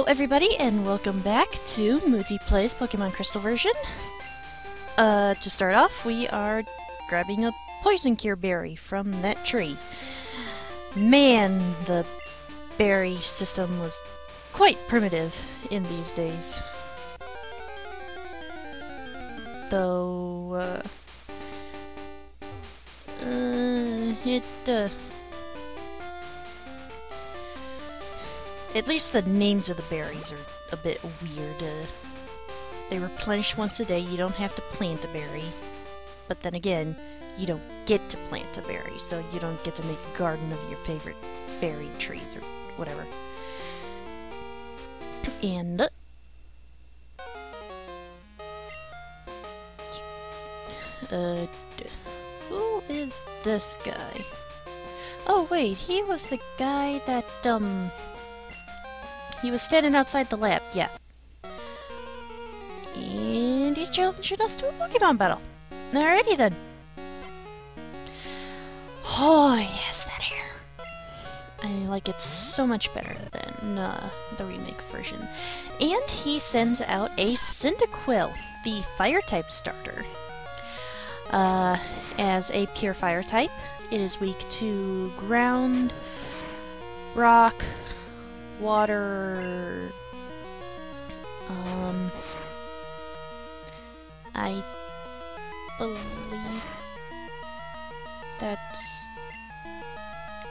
everybody, and welcome back to Mutti Plays Pokemon Crystal version. To start off, we are grabbing a poison cure berry from that tree. Man, the berry system was quite primitive in these days. Though, at least the names of the berries are a bit weird. They replenish once a day, you don't have to plant a berry. But then again, you don't get to plant a berry, so you don't get to make a garden of your favorite berry trees or whatever. And who is this guy? Oh wait, he was the guy that, he was standing outside the lab, yeah. And he's challenging us to a Pokemon battle. Alrighty then. Oh yes, that hair. I like it so much better than the remake version. And he sends out a Cyndaquil, the Fire-type starter. As a pure Fire type, it is weak to ground, rock, water, I believe that's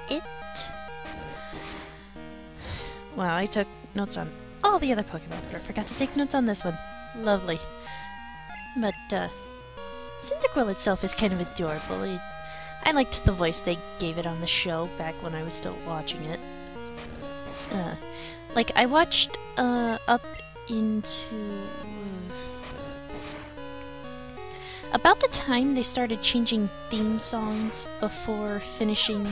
it. Wow, I took notes on all the other Pokemon, but I forgot to take notes on this one. Lovely. But, Cyndaquil itself is kind of adorable. I liked the voice they gave it on the show back when I was still watching it. Like, I watched, up into... about the time they started changing theme songs before finishing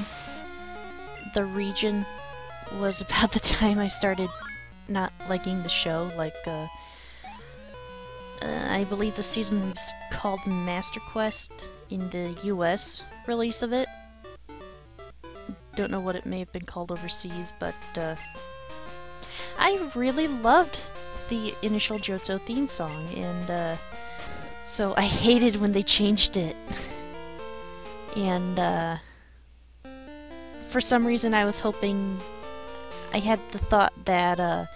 the region was about the time I started not liking the show. Like, I believe the season was called Master Quest in the US release of it. Don't know what it may have been called overseas, but I really loved the initial Johto theme song, and so I hated when they changed it. And for some reason I was hoping, I had the thought that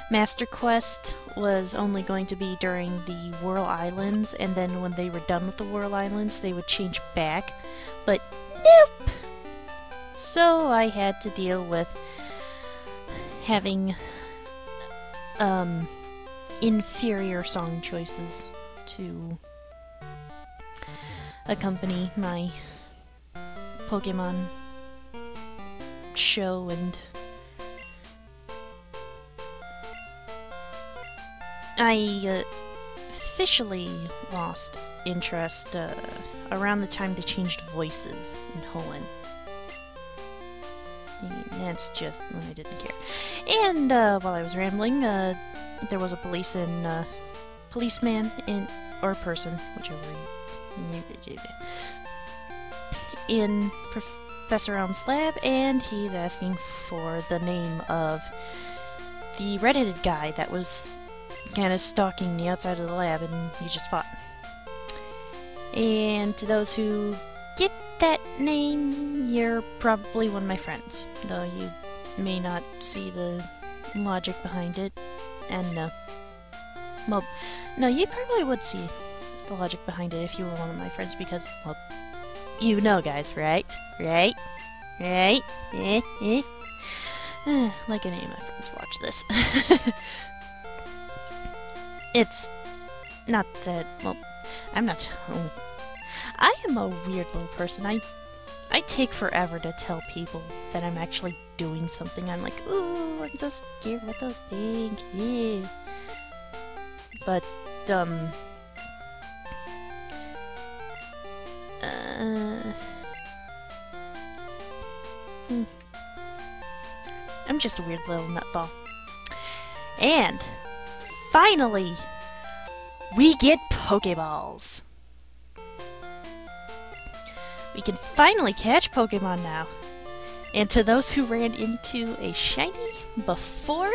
Master Quest was only going to be during the Whirl Islands, and then when they were done with the Whirl Islands they would change back, but nope! So I had to deal with having inferior song choices to accompany my Pokemon show, and I officially lost interest around the time they changed voices in Hoenn. That's just when I didn't care. And while I was rambling, there was a policeman or person, whichever, in Professor Elm's lab, and he's asking for the name of the redheaded guy that was kind of stalking the outside of the lab, and he just fought. And to those who get that name, you're probably one of my friends, though you may not see the logic behind it. And well, no, you probably would see the logic behind it if you were one of my friends, because, well, you know, guys, right? Right? Right? Like any of my friends watch this. It's not that, well, I'm not... I am a weird little person. I take forever to tell people that I'm actually doing something. I'm like, ooh, I'm so scared what they'll think, yeah. But, I'm just a weird little nutball. And finally, we get Pokeballs. We can finally catch Pokemon now. And to those who ran into a shiny before,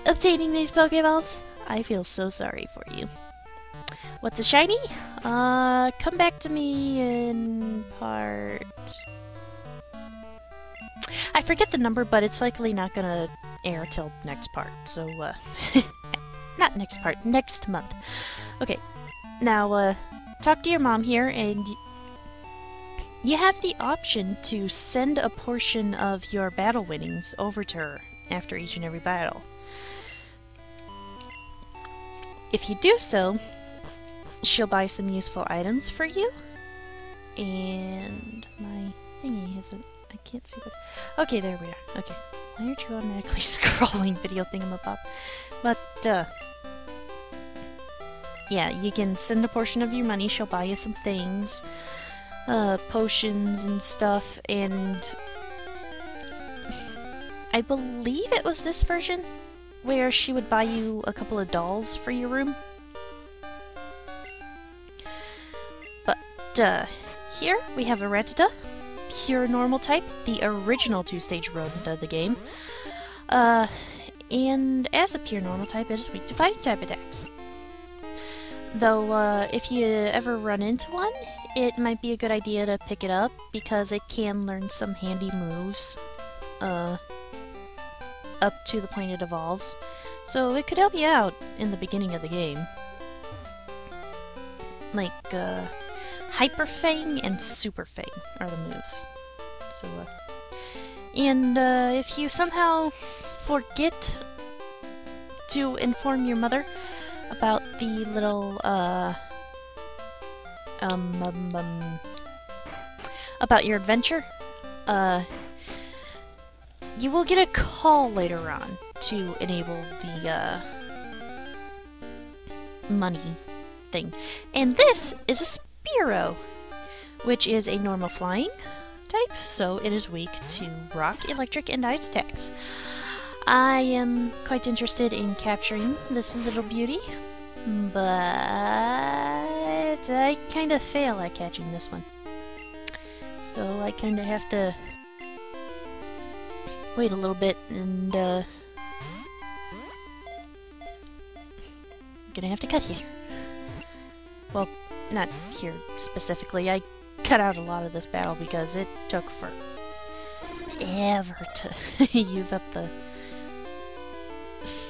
obtaining these Pokeballs. I feel so sorry for you. What's a shiny? Come back to me in part... I forget the number, but it's likely not gonna air till next part, so, not next part, next month. Okay, now, talk to your mom here, and you have the option to send a portion of your battle winnings over to her after each and every battle. If you do so, she'll buy some useful items for you, and my thingy isn't... I can't see what... Okay, there we are. Okay. Why aren't you automatically scrolling video thingamabob? But, yeah, you can send a portion of your money, she'll buy you some things, potions and stuff, and I believe it was this version where she would buy you a couple of dolls for your room. But, here we have a Rattata. Pure normal type, the original two-stage rodent of the game. And as a pure normal type, it is weak to fighting type attacks. Though, if you ever run into one, it might be a good idea to pick it up, because it can learn some handy moves, up to the point it evolves. So it could help you out in the beginning of the game. Like, Hyper Fang and Super Fang are the moves. So, and if you somehow forget to inform your mother about the little, about your adventure, you will get a call later on to enable the, money thing. And this is a Spearow, which is a normal flying type, so it is weak to rock, electric, and ice attacks. I am quite interested in capturing this little beauty, but I kind of fail at catching this one. So I kind of have to wait a little bit and, gonna have to cut here. Well, not here specifically. I cut out a lot of this battle because it took forever to use up the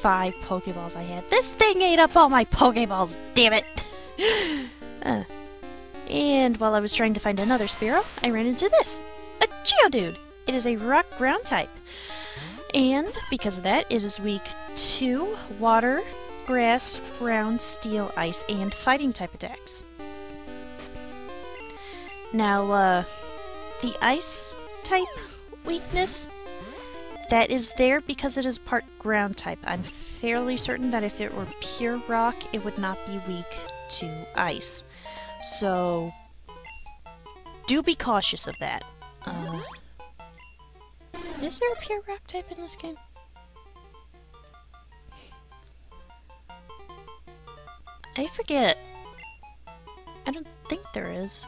5 Pokeballs I had. This thing ate up all my Pokeballs, damn it! And while I was trying to find another Spearow, I ran into this! A Geodude! It is a rock ground type. And because of that, it is weak to water, grass, ground, steel, ice, and fighting type attacks. Now, the ice type weakness, that is there because it is part ground type. I'm fairly certain that if it were pure rock, it would not be weak to ice. So, do be cautious of that. Is there a pure rock type in this game? I forget. I don't think there is.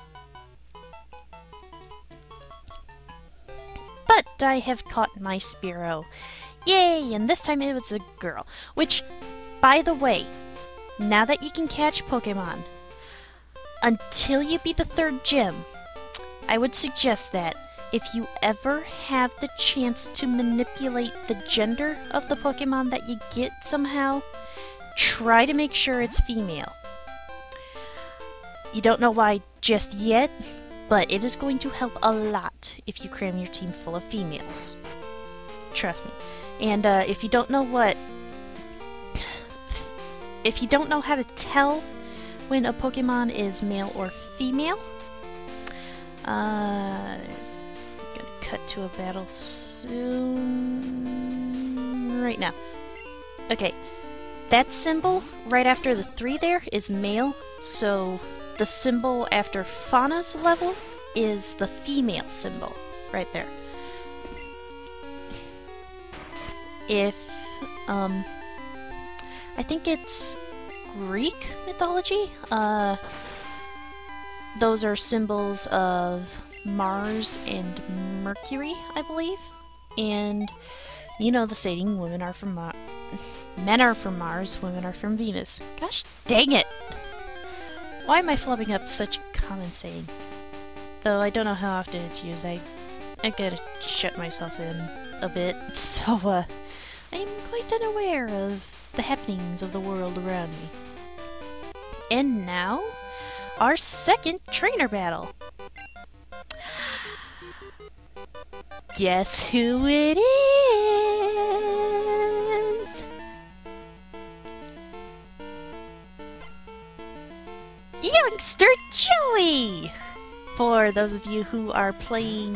But I have caught my Spearow. Yay! And this time it was a girl. Which, by the way, now that you can catch Pokemon, until you beat the 3rd gym, I would suggest that if you ever have the chance to manipulate the gender of the Pokemon that you get somehow, try to make sure it's female. You don't know why just yet, but it is going to help a lot if you cram your team full of females. Trust me. And if you don't know how to tell when a Pokemon is male or female, there's gonna cut to a battle soon. Right now. Okay. That symbol right after the 3 there is male, so the symbol after Fauna's level is the female symbol right there. If, I think it's Greek mythology, those are symbols of Mars and Mercury, I believe. And, you know, the saying, women are from Men are from Mars, women are from Venus. Gosh dang it! Why am I flubbing up such a common saying? Though I don't know how often it's used, I gotta shut myself in a bit, so I'm quite unaware of the happenings of the world around me. And now, our second trainer battle. Guess who it is? Youngster Joey! For those of you who are playing,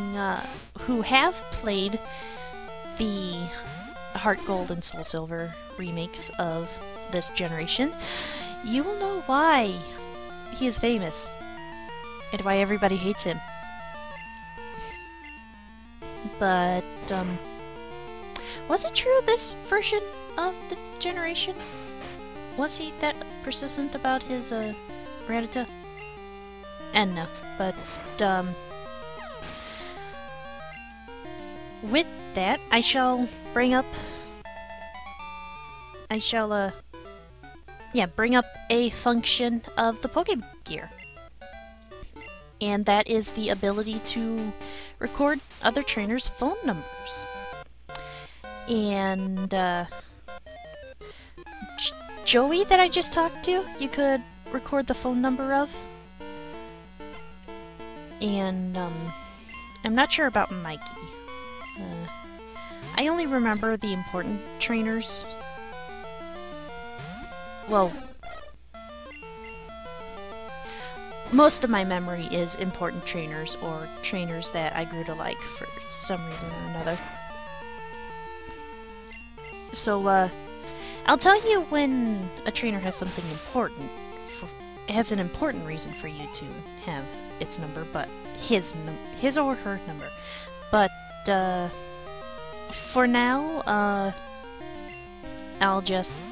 who have played the Heart Gold and Soul Silver remakes of this generation, you will know why he is famous and why everybody hates him. But, was it true this version of the generation? Was he that persistent about his, Rattata? And no, but, with that, I shall bring up a function of the Pokegear. And that is the ability to record other trainers' phone numbers. And, Joey that I just talked to, you could record the phone number of. And, I'm not sure about Mikey. I only remember the important trainers. Well, most of my memory is important trainers or trainers that I grew to like for some reason or another. So, I'll tell you when a trainer has something important, has an important reason for you to have its number, but his or her number. But, for now, I'll just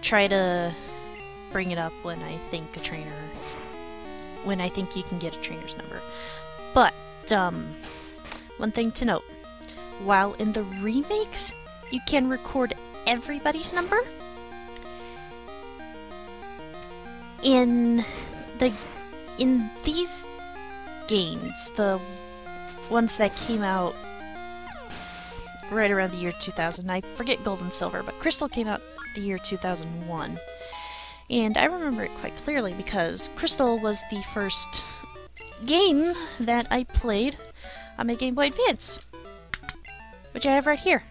try to bring it up when I think you can get a trainer's number. But, one thing to note, while in the remakes, you can record everybody's number, in these games, the ones that came out right around the year 2000, I forget Gold and Silver, but Crystal came out the year 2001. And I remember it quite clearly because Crystal was the first game that I played on my Game Boy Advance, which I have right here.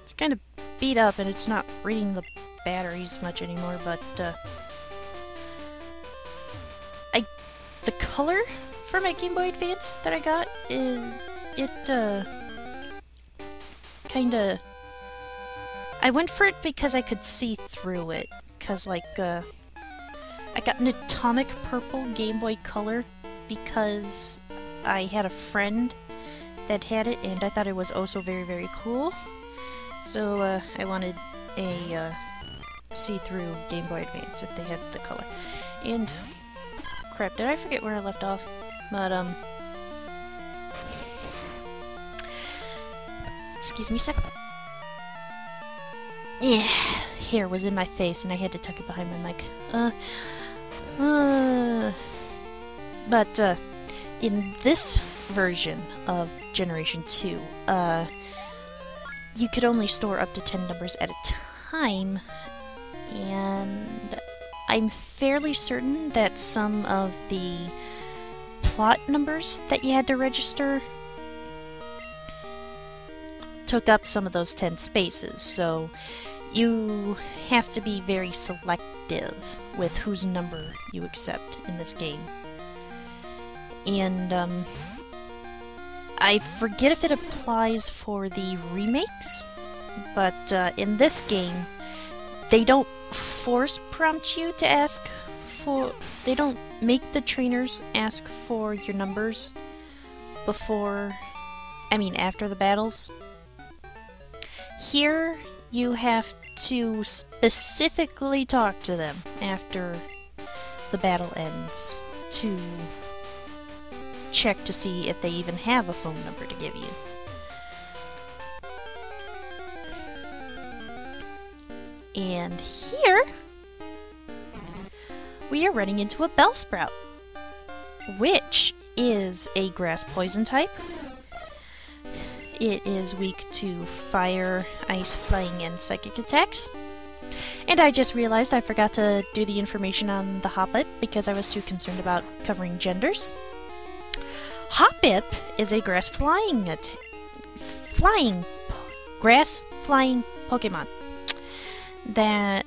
It's kind of beat up and it's not reading the batteries much anymore, but the color for my Game Boy Advance that I got is kinda, I went for it because I could see through it, cause like I got an atomic purple Game Boy Color because I had a friend that had it and I thought it was also very, very cool. So I wanted a see-through Game Boy Advance if they had the color. And crap, did I forget where I left off? But excuse me a sec. Yeah, hair was in my face and I had to tuck it behind my mic. But in this version of Generation 2, you could only store up to 10 numbers at a time, and I'm fairly certain that some of the plot numbers that you had to register took up some of those 10 spaces, so you have to be very selective with whose number you accept in this game. And I forget if it applies for the remakes, but in this game, they don't force prompt you to ask for, they don't make the trainers ask for your numbers after the battles. Here, you have to specifically talk to them after the battle ends to check to see if they even have a phone number to give you. And here, we are running into a Bellsprout, which is a grass poison type. It is weak to fire, ice, flying, and psychic attacks. And I just realized I forgot to do the information on the Hoppip because I was too concerned about covering genders. Hoppip is a grass flying Pokemon that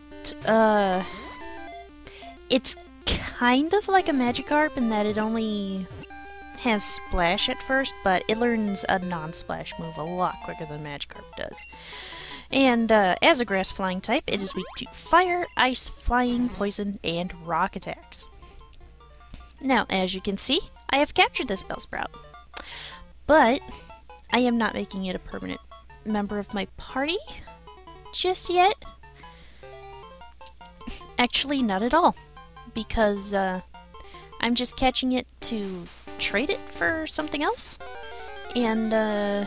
it's kind of like a Magikarp in that it only has Splash at first, but it learns a non-Splash move a lot quicker than Magikarp does. And as a grass flying type, it is weak to fire, ice, flying, poison, and rock attacks. Now, as you can see, I have captured this Bellsprout, but I am not making it a permanent member of my party just yet. Actually, not at all, because I'm just catching it to trade it for something else. And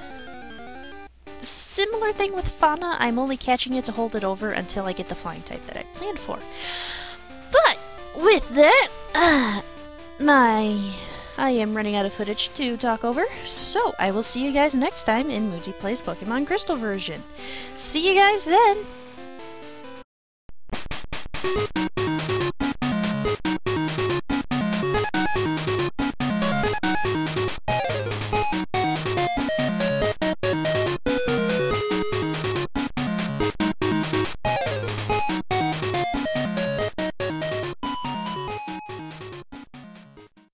similar thing with Fauna, I'm only catching it to hold it over until I get the flying type that I planned for. But with that, I am running out of footage to talk over, so I will see you guys next time in Mutti Plays Pokemon Crystal version. See you guys then!